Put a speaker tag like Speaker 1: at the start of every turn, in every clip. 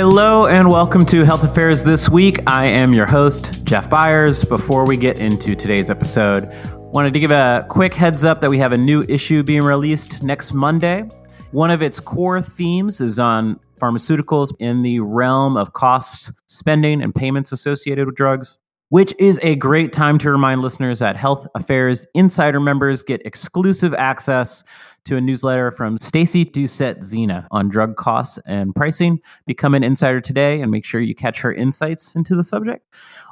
Speaker 1: Hello and welcome to Health Affairs This Week. I am your host, Jeff Byers. Before we get into today's episode, wanted to give a quick heads up that we have a new issue being released next Monday. One of its core themes is on pharmaceuticals in the realm of cost, spending, and payments associated with drugs, which is a great time to remind listeners that Health Affairs Insider members get exclusive access to a newsletter from Stacy Doucette-Zena on drug costs and pricing. Become an insider today and make sure you catch her insights into the subject.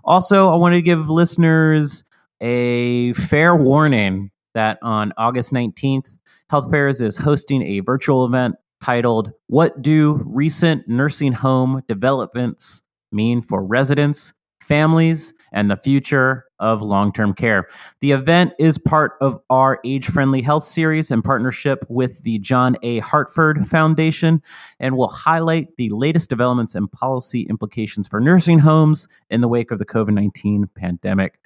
Speaker 1: Also, I want to give listeners a fair warning that on August 19th, Health Affairs is hosting a virtual event titled, "What Do Recent Nursing Home Developments Mean for Residents, Families, and the Future of Long-Term Care?" The event is part of our Age-Friendly Health series in partnership with the John A. Hartford Foundation and will highlight the latest developments and policy implications for nursing homes in the wake of the COVID-19 pandemic.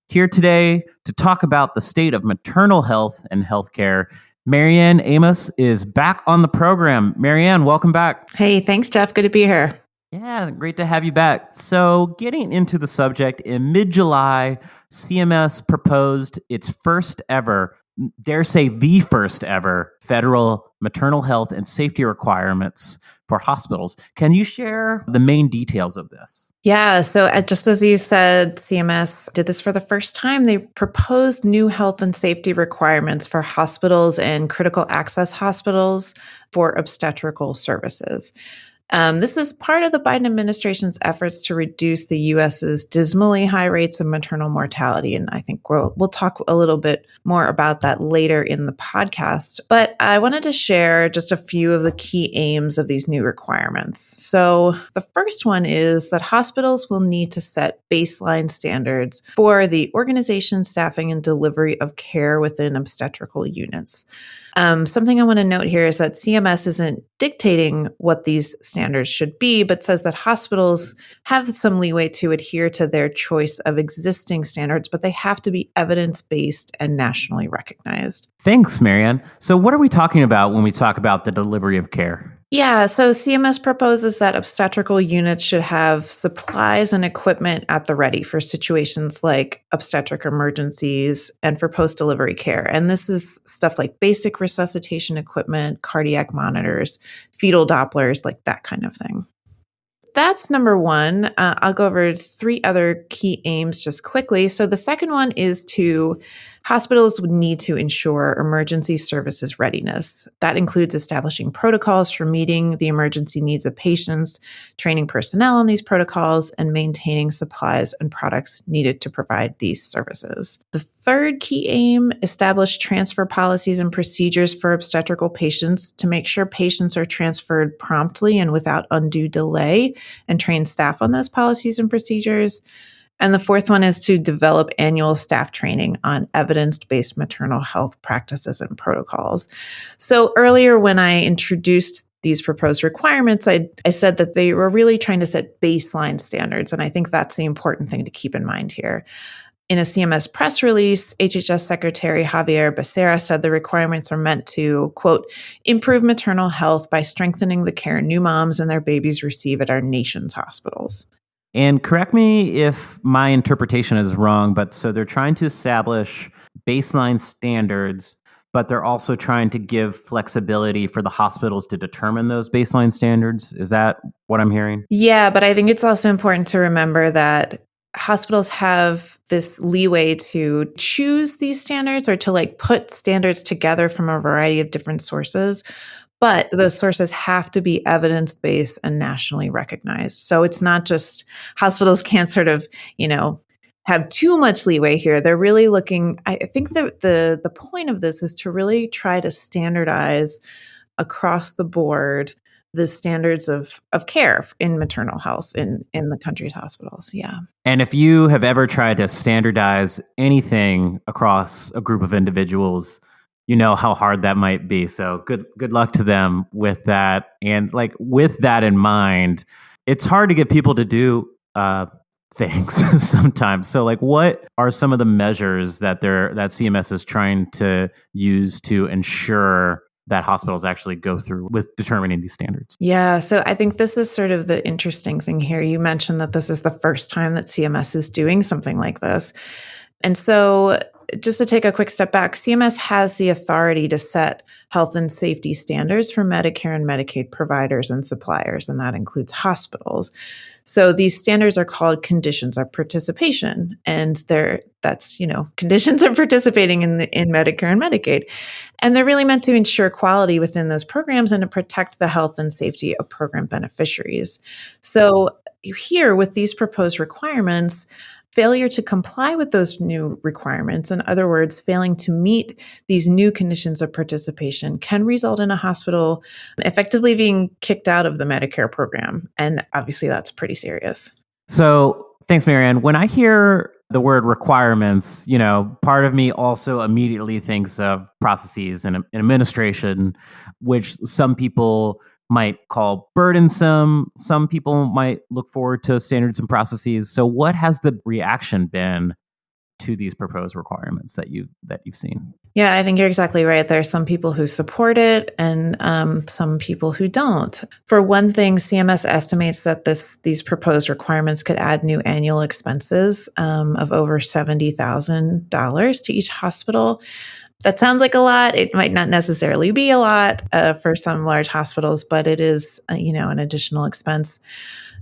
Speaker 1: Here today to talk about the state of maternal health and healthcare, Marianne Amoss is back on the program. Marianne, welcome back.
Speaker 2: Hey, thanks, Jeff. Good to be here.
Speaker 1: Yeah, great to have you back. So getting into the subject, in mid-July, CMS proposed its first ever, dare say the first ever, federal maternal health and safety requirements for hospitals. Can you share the main details of this?
Speaker 2: Yeah, so just as you said, CMS did this for the first time. They proposed new health and safety requirements for hospitals and critical access hospitals for obstetrical services. This is part of the Biden administration's efforts to reduce the U.S.'s dismally high rates of maternal mortality. And I think we'll talk a little bit more about that later in the podcast. But I wanted to share just a few of the key aims of these new requirements. So the first one is that hospitals will need to set baseline standards for the organization, staffing, and delivery of care within obstetrical units. Something I want to note here is that CMS isn't dictating what these standards should be, but says that hospitals have some leeway to adhere to their choice of existing standards, but they have to be evidence-based and nationally recognized.
Speaker 1: Thanks, Marianne. So what are we talking about when we talk about the delivery of care?
Speaker 2: Yeah, so CMS proposes that obstetrical units should have supplies and equipment at the ready for situations like obstetric emergencies and for post-delivery care. And this is stuff like basic resuscitation equipment, cardiac monitors, fetal Dopplers, like that kind of thing. That's number one. I'll go over three other key aims just quickly. So the second one is hospitals would need to ensure emergency services readiness. That includes establishing protocols for meeting the emergency needs of patients, training personnel on these protocols, and maintaining supplies and products needed to provide these services. The third key aim, establish transfer policies and procedures for obstetrical patients to make sure patients are transferred promptly and without undue delay, and train staff on those policies and procedures. And the fourth one is to develop annual staff training on evidence-based maternal health practices and protocols. So earlier when I introduced these proposed requirements, I said that they were really trying to set baseline standards. And I think that's the important thing to keep in mind here. In a CMS press release, HHS Secretary Javier Becerra said the requirements are meant to, quote, improve maternal health by strengthening the care new moms and their babies receive at our nation's hospitals.
Speaker 1: And correct me if my interpretation is wrong, but so they're trying to establish baseline standards, but they're also trying to give flexibility for the hospitals to determine those baseline standards. Is that what I'm hearing?
Speaker 2: Yeah, but I think it's also important to remember that hospitals have this leeway to choose these standards or to put standards together from a variety of different sources. But those sources have to be evidence-based and nationally recognized. So it's not just hospitals can't sort of, have too much leeway here. They're really looking, I think the point of this is to really try to standardize across the board the standards of care in maternal health in the country's hospitals. Yeah.
Speaker 1: And if you have ever tried to standardize anything across a group of individuals, you know how hard that might be. So good luck to them with that. And with that in mind, it's hard to get people to do things sometimes. So what are some of the measures that CMS is trying to use to ensure that hospitals actually go through with determining these standards?
Speaker 2: Yeah, so I think this is sort of the interesting thing here. You mentioned that this is the first time that CMS is doing something like this. And so, just to take a quick step back, CMS has the authority to set health and safety standards for Medicare and Medicaid providers and suppliers, and that includes hospitals. So these standards are called conditions of participation, and that's conditions of participating in Medicare and Medicaid, and they're really meant to ensure quality within those programs and to protect the health and safety of program beneficiaries. So here, with these proposed requirements, failure to comply with those new requirements, in other words, failing to meet these new conditions of participation, can result in a hospital effectively being kicked out of the Medicare program. And obviously, that's pretty serious.
Speaker 1: So thanks, Marianne. When I hear the word requirements, part of me also immediately thinks of processes and administration, which some people might call burdensome. Some people might look forward to standards and processes. So what has the reaction been to these proposed requirements that you've seen?
Speaker 2: Yeah, I think you're exactly right. There are some people who support it and some people who don't. For one thing, CMS estimates that these proposed requirements could add new annual expenses of over $70,000 to each hospital. That sounds like a lot. It might not necessarily be a lot for some large hospitals, but it is, an additional expense.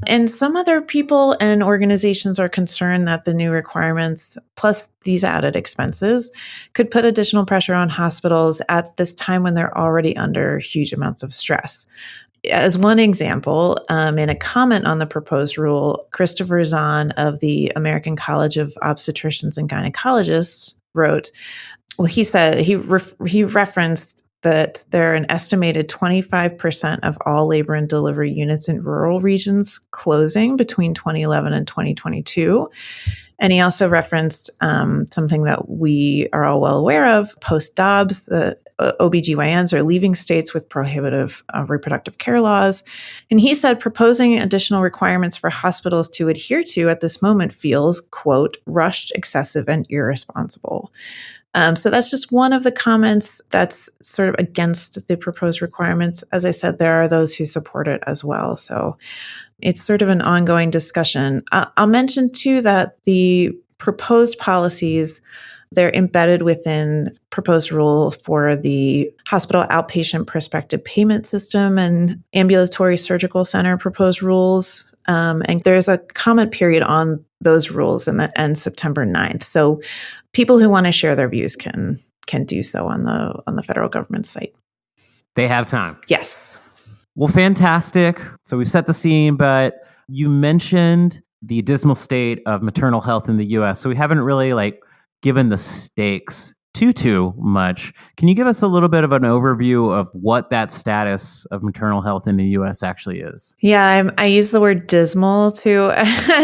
Speaker 2: And some other people and organizations are concerned that the new requirements, plus these added expenses, could put additional pressure on hospitals at this time when they're already under huge amounts of stress. As one example, in a comment on the proposed rule, Christopher Zahn of the American College of Obstetricians and Gynecologists wrote, he said, he referenced that there are an estimated 25% of all labor and delivery units in rural regions closing between 2011 and 2022. And he also referenced something that we are all well aware of. Post-Dobbs, the OBGYNs are leaving states with prohibitive reproductive care laws. And he said proposing additional requirements for hospitals to adhere to at this moment feels, quote, rushed, excessive, and irresponsible. So that's just one of the comments that's sort of against the proposed requirements. As I said, there are those who support it as well. So it's sort of an ongoing discussion. I'll mention too that the proposed policies, they're embedded within proposed rule for the hospital outpatient prospective payment system and ambulatory surgical center proposed rules. And there's a comment period on those rules, and that ends September 9th. So people who want to share their views can do so on the federal government site.
Speaker 1: They have time.
Speaker 2: Yes.
Speaker 1: Well, fantastic. So we've set the scene, but you mentioned the dismal state of maternal health in the U.S. So we haven't really given the stakes too much. Can you give us a little bit of an overview of what that status of maternal health in the U.S. actually is?
Speaker 2: Yeah, I use the word dismal to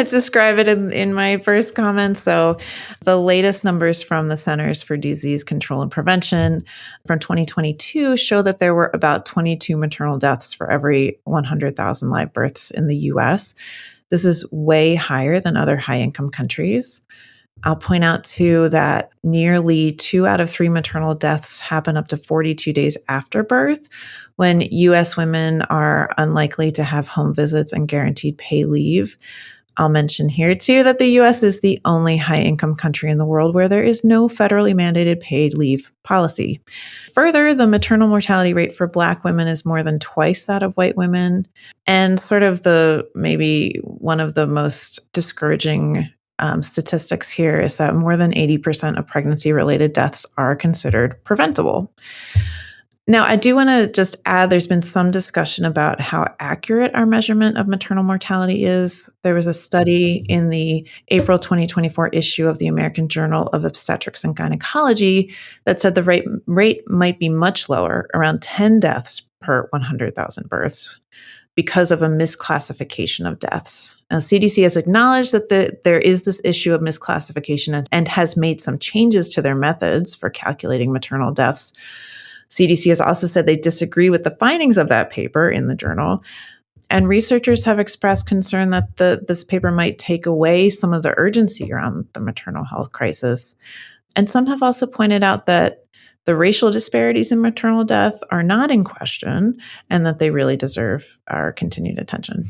Speaker 2: describe it in my first comment. So the latest numbers from the Centers for Disease Control and Prevention from 2022 show that there were about 22 maternal deaths for every 100,000 live births in the U.S. This is way higher than other high-income countries. I'll point out, too, that nearly 2 out of 3 maternal deaths happen up to 42 days after birth, when U.S. women are unlikely to have home visits and guaranteed pay leave. I'll mention here, too, that the U.S. is the only high-income country in the world where there is no federally mandated paid leave policy. Further, the maternal mortality rate for Black women is more than twice that of white women. And sort of maybe one of the most discouraging statistics here is that more than 80% of pregnancy-related deaths are considered preventable. Now, I do want to just add, there's been some discussion about how accurate our measurement of maternal mortality is. There was a study in the April 2024 issue of the American Journal of Obstetrics and Gynecology that said the rate might be much lower, around 10 deaths per 100,000 births, because of a misclassification of deaths. Now, CDC has acknowledged that there is this issue of misclassification and has made some changes to their methods for calculating maternal deaths. CDC has also said they disagree with the findings of that paper in the journal. And researchers have expressed concern that this paper might take away some of the urgency around the maternal health crisis. And some have also pointed out that the racial disparities in maternal death are not in question and that they really deserve our continued attention.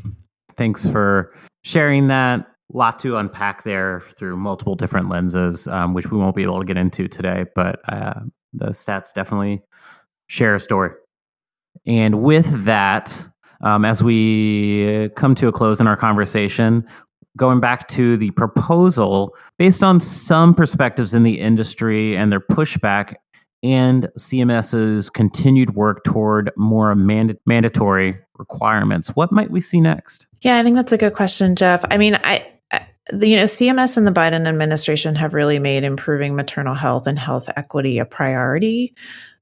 Speaker 1: Thanks for sharing that. A lot to unpack there through multiple different lenses, which we won't be able to get into today, but the stats definitely share a story. And with that, as we come to a close in our conversation, going back to the proposal, based on some perspectives in the industry and their pushback and CMS's continued work toward more mandatory requirements, what might we see next?
Speaker 2: Yeah, I think that's a good question, Jeff. I mean, CMS and the Biden administration have really made improving maternal health and health equity a priority.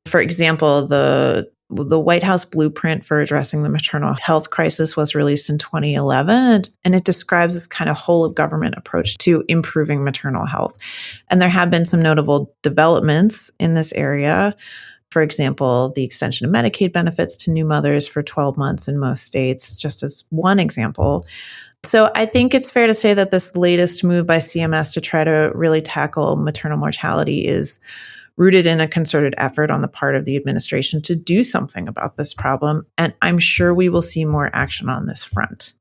Speaker 2: For example, the White House blueprint for addressing the maternal health crisis was released in 2011, and it describes this kind of whole of government approach to improving maternal health. And there have been some notable developments in this area. For example, the extension of Medicaid benefits to new mothers for 12 months in most states, just as one example. So I think it's fair to say that this latest move by CMS to try to really tackle maternal mortality is rooted in a concerted effort on the part of the administration to do something about this problem. And I'm sure we will see more action on this front.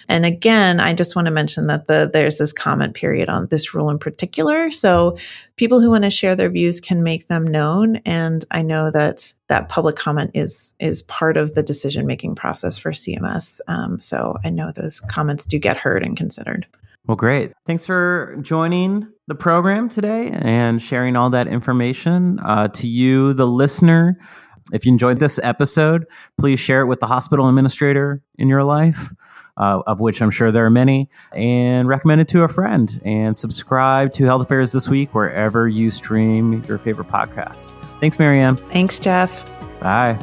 Speaker 2: And again, I just want to mention that there's this comment period on this rule in particular. So people who want to share their views can make them known. And I know that public comment is part of the decision-making process for CMS. So I know those comments do get heard and considered.
Speaker 1: Well, great. Thanks for joining the program today and sharing all that information. To you, the listener, if you enjoyed this episode, please share it with the hospital administrator in your life, of which I'm sure there are many, and recommend it to a friend. And subscribe to Health Affairs This Week wherever you stream your favorite podcasts. Thanks, Marianne.
Speaker 2: Thanks, Jeff.
Speaker 1: Bye.